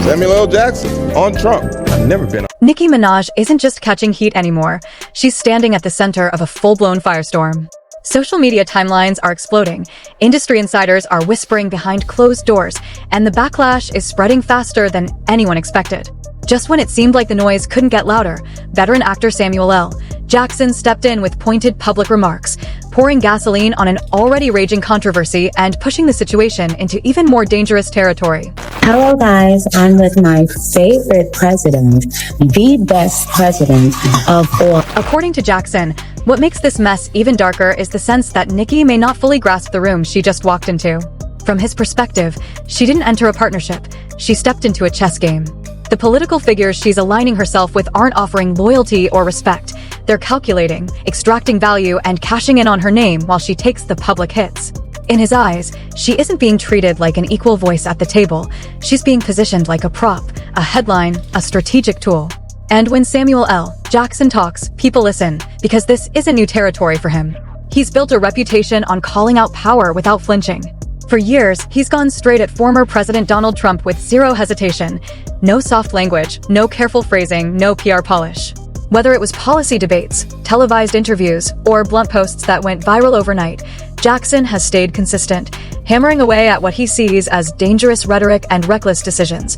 Samuel L. Jackson on Trump. I've never been on. Nicki Minaj isn't just catching heat anymore. She's standing at the center of a full-blown firestorm. Social media timelines are exploding, industry insiders are whispering behind closed doors, and the backlash is spreading faster than anyone expected. Just when it seemed like the noise couldn't get louder, veteran actor Samuel L. Jackson stepped in with pointed public remarks, pouring gasoline on an already raging controversy and pushing the situation into even more dangerous territory. Hello guys, I'm with my favorite president, the best president of all. According to Jackson, what makes this mess even darker is the sense that Nicki may not fully grasp the room she just walked into. From his perspective, she didn't enter a partnership, she stepped into a chess game. The political figures she's aligning herself with aren't offering loyalty or respect. They're calculating, extracting value, and cashing in on her name while she takes the public hits. In his eyes, she isn't being treated like an equal voice at the table. She's being positioned like a prop, a headline, a strategic tool. And when Samuel L. Jackson talks, people listen, because this isn't new territory for him. He's built a reputation on calling out power without flinching. For years, he's gone straight at former President Donald Trump with zero hesitation. No soft language, no careful phrasing, no PR polish. Whether it was policy debates, televised interviews, or blunt posts that went viral overnight, Jackson has stayed consistent, hammering away at what he sees as dangerous rhetoric and reckless decisions.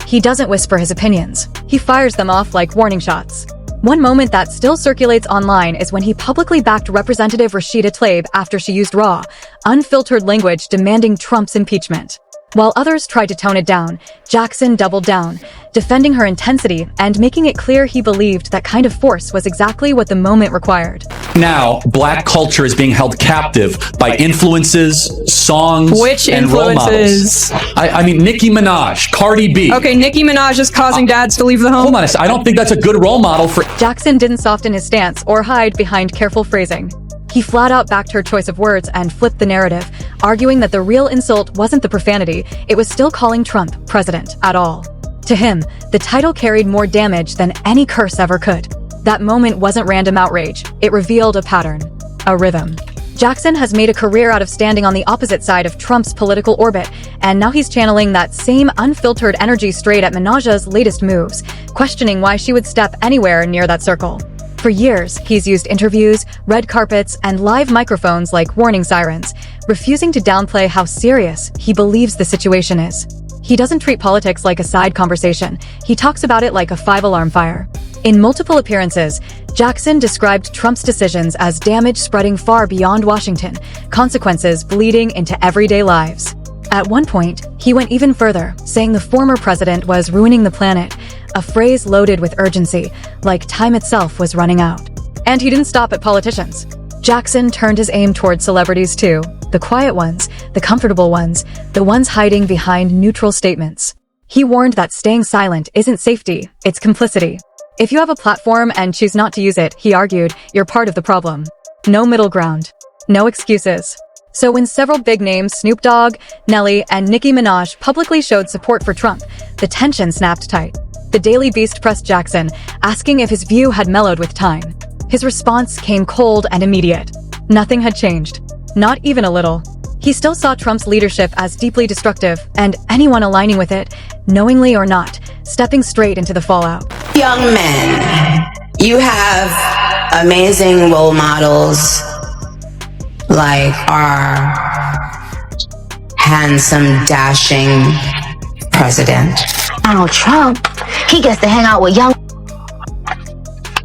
He doesn't whisper his opinions. He fires them off like warning shots. One moment that still circulates online is when he publicly backed Representative Rashida Tlaib after she used raw, unfiltered language demanding Trump's impeachment. While others tried to tone it down, Jackson doubled down, defending her intensity and making it clear he believed that kind of force was exactly what the moment required. Now, black culture is being held captive by influences, songs, and role models. I mean, Nicki Minaj, Cardi B. Okay, Nicki Minaj is causing dads to leave the home. Hold on a second. I don't think that's a good role model for... Jackson didn't soften his stance or hide behind careful phrasing. He flat out backed her choice of words and flipped the narrative, arguing that the real insult wasn't the profanity, it was still calling Trump president at all. To him, the title carried more damage than any curse ever could. That moment wasn't random outrage, it revealed a pattern, a rhythm. Jackson has made a career out of standing on the opposite side of Trump's political orbit, and now he's channeling that same unfiltered energy straight at Minaj's latest moves, questioning why she would step anywhere near that circle. For years, he's used interviews, red carpets, and live microphones like warning sirens, refusing to downplay how serious he believes the situation is. He doesn't treat politics like a side conversation, he talks about it like a five-alarm fire. In multiple appearances, Jackson described Trump's decisions as damage spreading far beyond Washington, consequences bleeding into everyday lives. At one point, he went even further, saying the former president was ruining the planet, a phrase loaded with urgency, like time itself was running out. And he didn't stop at politicians. Jackson turned his aim toward celebrities too, the quiet ones, the comfortable ones, the ones hiding behind neutral statements. He warned that staying silent isn't safety, it's complicity. If you have a platform and choose not to use it, he argued, you're part of the problem. No middle ground. No excuses. So when several big names, Snoop Dogg, Nelly, and Nicki Minaj publicly showed support for Trump, the tension snapped tight. The Daily Beast pressed Jackson, asking if his view had mellowed with time. His response came cold and immediate. Nothing had changed. Not even a little. He still saw Trump's leadership as deeply destructive, and anyone aligning with it, knowingly or not, stepping straight into the fallout. Young men, you have amazing role models like our handsome, dashing president. Donald Trump, he gets to hang out with young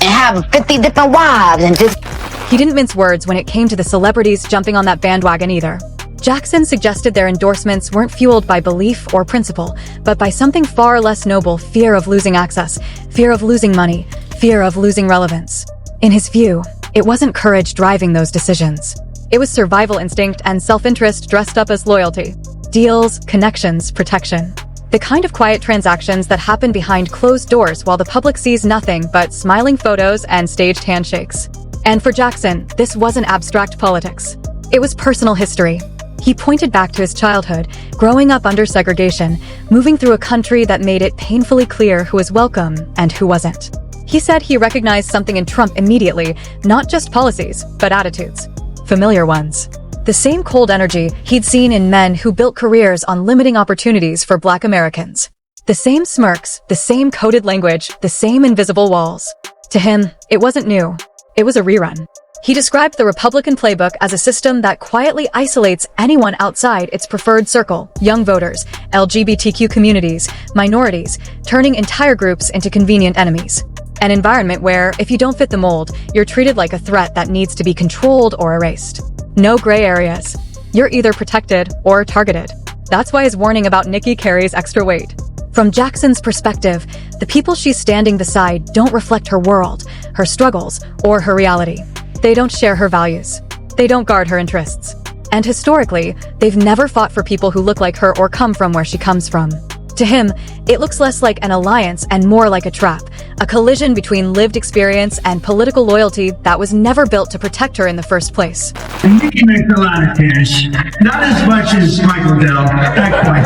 and have 50 different wives and just... He didn't mince words when it came to the celebrities jumping on that bandwagon either. Jackson suggested their endorsements weren't fueled by belief or principle, but by something far less noble: fear of losing access, fear of losing money, fear of losing relevance. In his view, it wasn't courage driving those decisions. It was survival instinct and self-interest dressed up as loyalty. Deals, connections, protection. The kind of quiet transactions that happen behind closed doors while the public sees nothing but smiling photos and staged handshakes. And for Jackson, this wasn't abstract politics. It was personal history. He pointed back to his childhood, growing up under segregation, moving through a country that made it painfully clear who was welcome and who wasn't. He said he recognized something in Trump immediately, not just policies, but attitudes. Familiar ones. The same cold energy he'd seen in men who built careers on limiting opportunities for Black Americans. The same smirks, the same coded language, the same invisible walls. To him, it wasn't new. It was a rerun. He described the Republican playbook as a system that quietly isolates anyone outside its preferred circle: young voters, LGBTQ communities, minorities, turning entire groups into convenient enemies. An environment where, if you don't fit the mold, you're treated like a threat that needs to be controlled or erased. No gray areas. You're either protected or targeted. That's why his warning about Nicki carries extra weight. From Jackson's perspective, the people she's standing beside don't reflect her world, her struggles, or her reality. They don't share her values. They don't guard her interests. And historically, they've never fought for people who look like her or come from where she comes from. To him, it looks less like an alliance and more like a trap, a collision between lived experience and political loyalty that was never built to protect her in the first place. Nicki makes a lot of cash. Not as much as Michael Dell, not quite.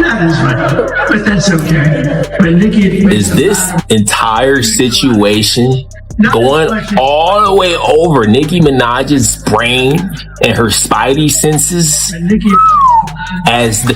Not as much, but that's okay. But Nicki is this entire situation going all the way over Nicki Minaj's brain and her spidey senses, as the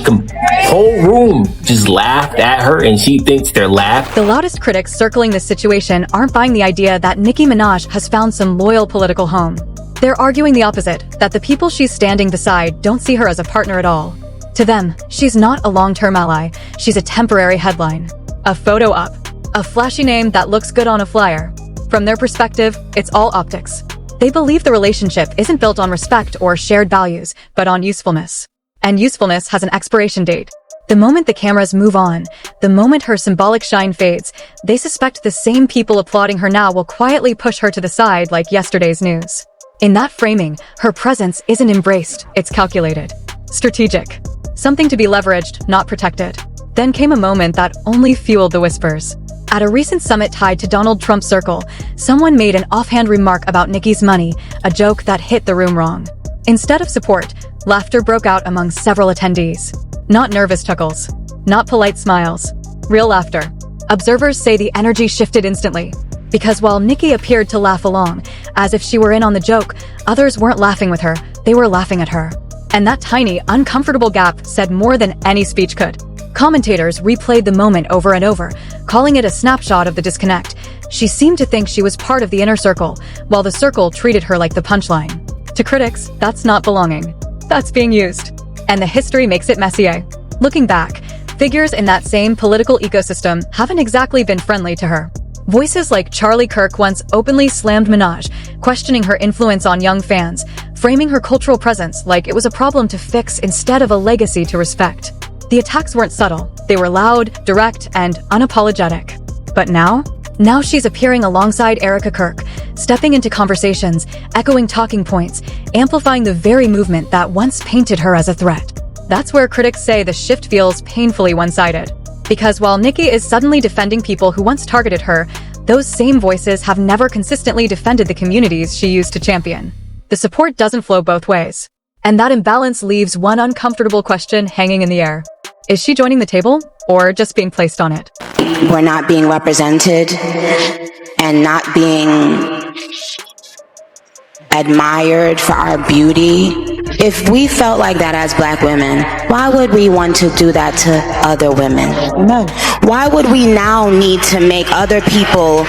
whole room just laughed at her and she thinks they're laughing? The loudest critics circling this situation aren't buying the idea that Nicki Minaj has found some loyal political home. They're arguing the opposite, that the people she's standing beside don't see her as a partner at all. To them, she's not a long-term ally, she's a temporary headline. A photo op. A flashy name that looks good on a flyer. From their perspective, it's all optics. They believe the relationship isn't built on respect or shared values, but on usefulness. And usefulness has an expiration date. The moment the cameras move on, the moment her symbolic shine fades, they suspect the same people applauding her now will quietly push her to the side like yesterday's news. In that framing, her presence isn't embraced, it's calculated. Strategic. Something to be leveraged, not protected. Then came a moment that only fueled the whispers. At a recent summit tied to Donald Trump's circle, someone made an offhand remark about Nicki's money, a joke that hit the room wrong. Instead of support, laughter broke out among several attendees. Not nervous chuckles. Not polite smiles. Real laughter. Observers say the energy shifted instantly. Because while Nicki appeared to laugh along, as if she were in on the joke, others weren't laughing with her, they were laughing at her. And that tiny, uncomfortable gap said more than any speech could. Commentators replayed the moment over and over, calling it a snapshot of the disconnect. She seemed to think she was part of the inner circle, while the circle treated her like the punchline. To critics, that's not belonging. That's being used. And the history makes it messier. Looking back, figures in that same political ecosystem haven't exactly been friendly to her. Voices like Charlie Kirk once openly slammed Minaj, questioning her influence on young fans, framing her cultural presence like it was a problem to fix instead of a legacy to respect. The attacks weren't subtle. They were loud, direct, and unapologetic. But now she's appearing alongside Erica Kirk, stepping into conversations, echoing talking points, amplifying the very movement that once painted her as a threat. That's where critics say the shift feels painfully one-sided. Because while Nicki is suddenly defending people who once targeted her, those same voices have never consistently defended the communities she used to champion. The support doesn't flow both ways. And that imbalance leaves one uncomfortable question hanging in the air. Is she joining the table, or just being placed on it? We're not being represented and not being admired for our beauty. If we felt like that as Black women, why would we want to do that to other women? No. Why would we now need to make other people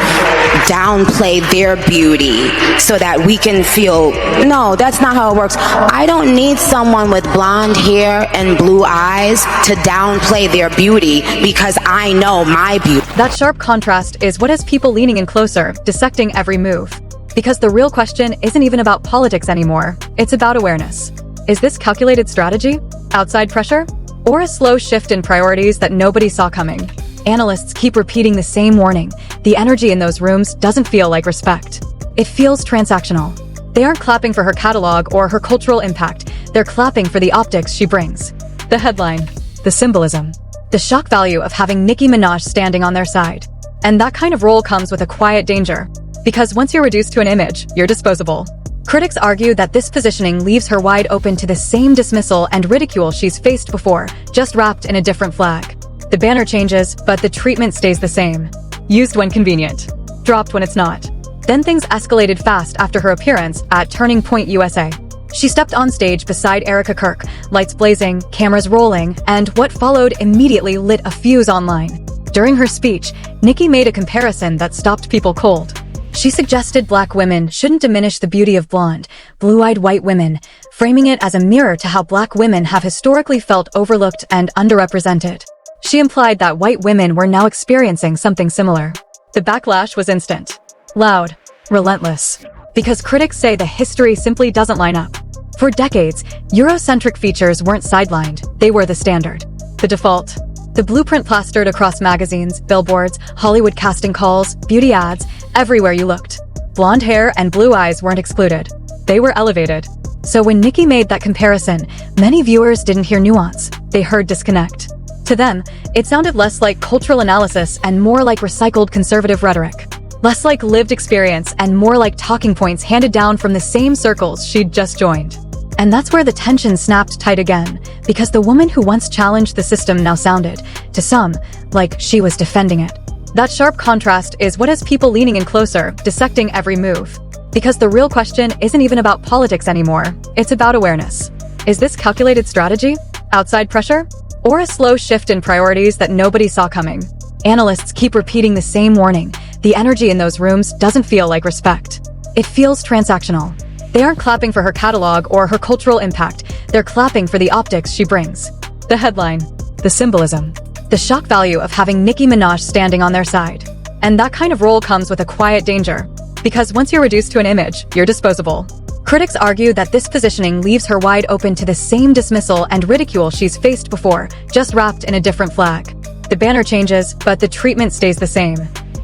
downplay their beauty so that we can feel, no, that's not how it works. I don't need someone with blonde hair and blue eyes to downplay their beauty because I know my beauty. That sharp contrast is what has people leaning in closer, dissecting every move. Because the real question isn't even about politics anymore, it's about awareness. Is this calculated strategy? Outside pressure? Or a slow shift in priorities that nobody saw coming? Analysts keep repeating the same warning. The energy in those rooms doesn't feel like respect. It feels transactional. They aren't clapping for her catalog or her cultural impact. They're clapping for the optics she brings. The headline, the symbolism, the shock value of having Nicki Minaj standing on their side. And that kind of role comes with a quiet danger. Because once you're reduced to an image, you're disposable. Critics argue that this positioning leaves her wide open to the same dismissal and ridicule she's faced before, just wrapped in a different flag. The banner changes, but the treatment stays the same. Used when convenient. Dropped when it's not. Then things escalated fast after her appearance at Turning Point USA. She stepped on stage beside Erica Kirk, lights blazing, cameras rolling, and what followed immediately lit a fuse online. During her speech, Nicki made a comparison that stopped people cold. She suggested black women shouldn't diminish the beauty of blonde, blue-eyed white women, framing it as a mirror to how black women have historically felt overlooked and underrepresented. She implied that white women were now experiencing something similar. The backlash was instant, loud, relentless, because critics say the history simply doesn't line up. For decades, Eurocentric features weren't sidelined, they were the standard, the default. The blueprint plastered across magazines, billboards, Hollywood casting calls, beauty ads, everywhere you looked. Blonde hair and blue eyes weren't excluded. They were elevated. So when Nicki made that comparison, many viewers didn't hear nuance. They heard disconnect. To them, it sounded less like cultural analysis and more like recycled conservative rhetoric. Less like lived experience and more like talking points handed down from the same circles she'd just joined. And that's where the tension snapped tight again, because the woman who once challenged the system now sounded, to some, like she was defending it. That sharp contrast is what has people leaning in closer, dissecting every move. Because the real question isn't even about politics anymore, it's about awareness. Is this calculated strategy? Outside pressure? Or a slow shift in priorities that nobody saw coming? Analysts keep repeating the same warning. The energy in those rooms doesn't feel like respect. It feels transactional. They aren't clapping for her catalog or her cultural impact. They're clapping for the optics she brings. The headline, the symbolism, the shock value of having Nicki Minaj standing on their side. And that kind of role comes with a quiet danger. Because once you're reduced to an image, you're disposable. Critics argue that this positioning leaves her wide open to the same dismissal and ridicule she's faced before, just wrapped in a different flag. The banner changes, but the treatment stays the same.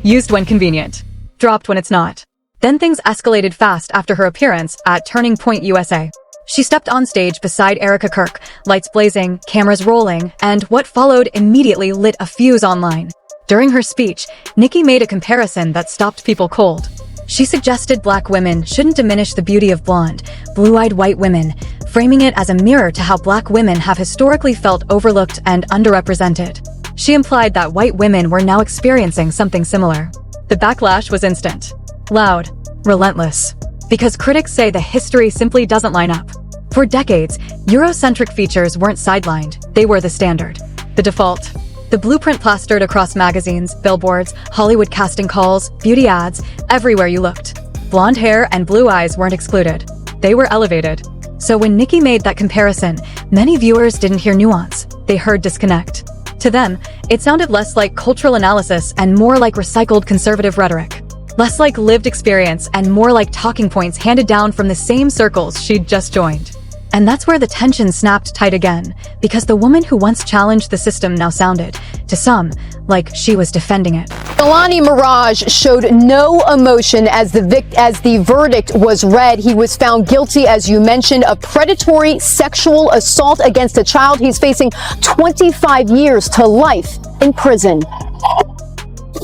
Used when convenient. Dropped when it's not. Then things escalated fast after her appearance at Turning Point USA. She stepped on stage beside Erica Kirk, lights blazing, cameras rolling, and what followed immediately lit a fuse online. During her speech, Nicki made a comparison that stopped people cold. She suggested black women shouldn't diminish the beauty of blonde, blue-eyed white women, framing it as a mirror to how black women have historically felt overlooked and underrepresented. She implied that white women were now experiencing something similar. The backlash was instant, loud, relentless, because critics say the history simply doesn't line up. For decades, Eurocentric features weren't sidelined, they were the standard, the default. The blueprint plastered across magazines, billboards, Hollywood casting calls, beauty ads, everywhere you looked. Blonde hair and blue eyes weren't excluded. They were elevated. So when Nicki made that comparison, many viewers didn't hear nuance. They heard disconnect. To them, it sounded less like cultural analysis and more like recycled conservative rhetoric. Less like lived experience and more like talking points handed down from the same circles she'd just joined. And that's where the tension snapped tight again, because the woman who once challenged the system now sounded, to some, like she was defending it. Jelani Mirage showed no emotion as the verdict was read. He was found guilty, as you mentioned, of predatory sexual assault against a child. He's facing 25 years to life in prison.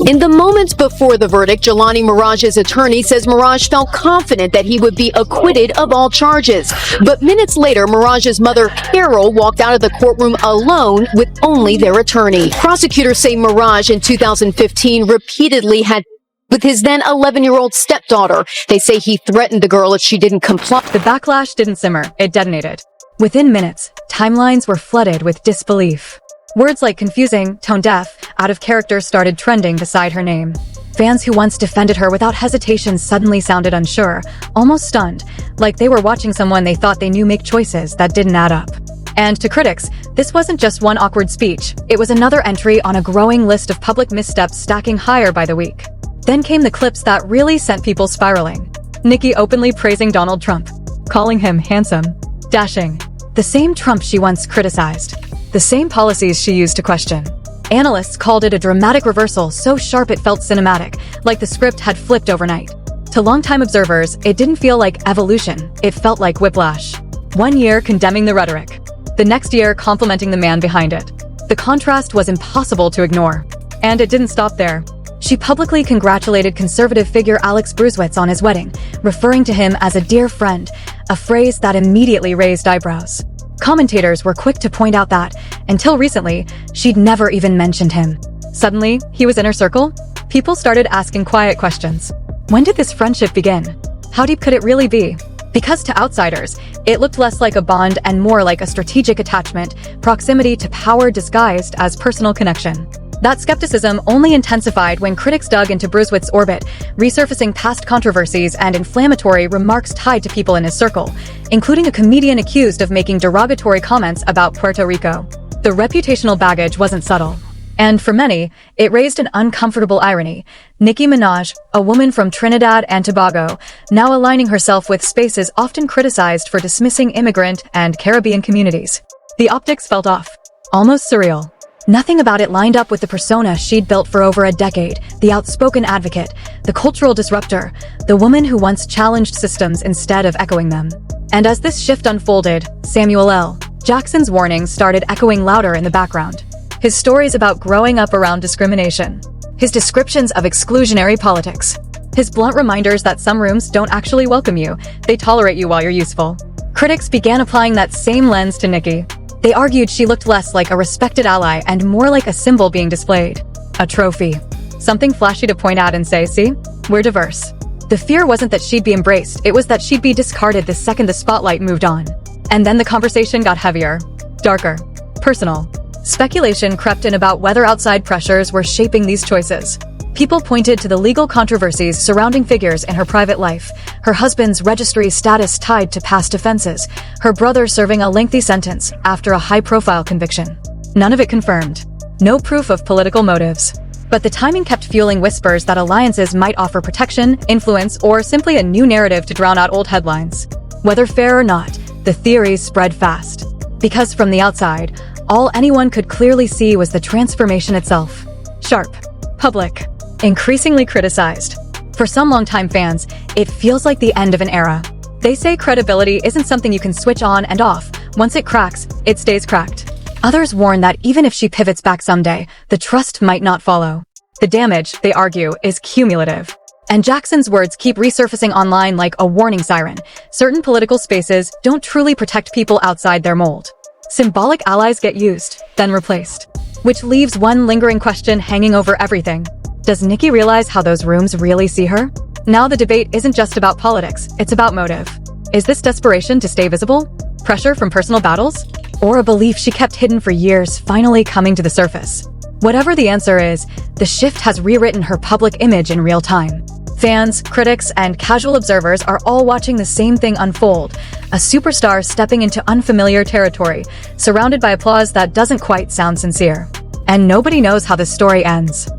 In the moments before the verdict, Jelani Mirage's attorney says Mirage felt confident that he would be acquitted of all charges. But minutes later, Mirage's mother, Carol, walked out of the courtroom alone with only their attorney. Prosecutors say Mirage in 2015 repeatedly had with his then 11-year-old stepdaughter. They say he threatened the girl if she didn't comply. The backlash didn't simmer, it detonated. Within minutes, timelines were flooded with disbelief. Words like confusing, tone-deaf, out of character started trending beside her name. Fans who once defended her without hesitation suddenly sounded unsure, almost stunned, like they were watching someone they thought they knew make choices that didn't add up. And to critics, this wasn't just one awkward speech, it was another entry on a growing list of public missteps stacking higher by the week. Then came the clips that really sent people spiraling. Nicki openly praising Donald Trump, calling him handsome, dashing, the same Trump she once criticized. The same policies she used to question. Analysts called it a dramatic reversal so sharp it felt cinematic, like the script had flipped overnight. To longtime observers, it didn't feel like evolution, it felt like whiplash. 1 year condemning the rhetoric, the next year complimenting the man behind it. The contrast was impossible to ignore. And it didn't stop there. She publicly congratulated conservative figure Alex Bruesewitz on his wedding, referring to him as a dear friend, a phrase that immediately raised eyebrows. Commentators were quick to point out that, until recently, she'd never even mentioned him. Suddenly, he was in her circle? People started asking quiet questions. When did this friendship begin? How deep could it really be? Because to outsiders, it looked less like a bond and more like a strategic attachment, proximity to power disguised as personal connection. That skepticism only intensified when critics dug into Bruzwitz's orbit, resurfacing past controversies and inflammatory remarks tied to people in his circle, including a comedian accused of making derogatory comments about Puerto Rico. The reputational baggage wasn't subtle. And for many, it raised an uncomfortable irony. Nicki Minaj, a woman from Trinidad and Tobago, now aligning herself with spaces often criticized for dismissing immigrant and Caribbean communities. The optics felt off. Almost surreal. Nothing about it lined up with the persona she'd built for over a decade, the outspoken advocate, the cultural disruptor, the woman who once challenged systems instead of echoing them. And as this shift unfolded, Samuel L. Jackson's warnings started echoing louder in the background. His stories about growing up around discrimination. His descriptions of exclusionary politics. His blunt reminders that some rooms don't actually welcome you, they tolerate you while you're useful. Critics began applying that same lens to Nicki. They argued she looked less like a respected ally and more like a symbol being displayed. A trophy. Something flashy to point at and say, see, we're diverse. The fear wasn't that she'd be embraced, it was that she'd be discarded the second the spotlight moved on. And then the conversation got heavier, darker, personal. Speculation crept in about whether outside pressures were shaping these choices. People pointed to the legal controversies surrounding figures in her private life, her husband's registry status tied to past offenses, her brother serving a lengthy sentence after a high-profile conviction. None of it confirmed. No proof of political motives. But the timing kept fueling whispers that alliances might offer protection, influence, or simply a new narrative to drown out old headlines. Whether fair or not, the theories spread fast. Because from the outside, all anyone could clearly see was the transformation itself. Sharp. Public. Increasingly criticized. For some longtime fans, it feels like the end of an era. They say credibility isn't something you can switch on and off. Once it cracks, it stays cracked. Others warn that even if she pivots back someday, the trust might not follow. The damage, they argue, is cumulative. And Jackson's words keep resurfacing online like a warning siren. Certain political spaces don't truly protect people outside their mold. Symbolic allies get used, then replaced. Which leaves one lingering question hanging over everything. Does Nicki realize how those rooms really see her? Now the debate isn't just about politics, it's about motive. Is this desperation to stay visible? Pressure from personal battles? Or a belief she kept hidden for years finally coming to the surface? Whatever the answer is, the shift has rewritten her public image in real time. Fans, critics, and casual observers are all watching the same thing unfold, a superstar stepping into unfamiliar territory, surrounded by applause that doesn't quite sound sincere. And nobody knows how this story ends.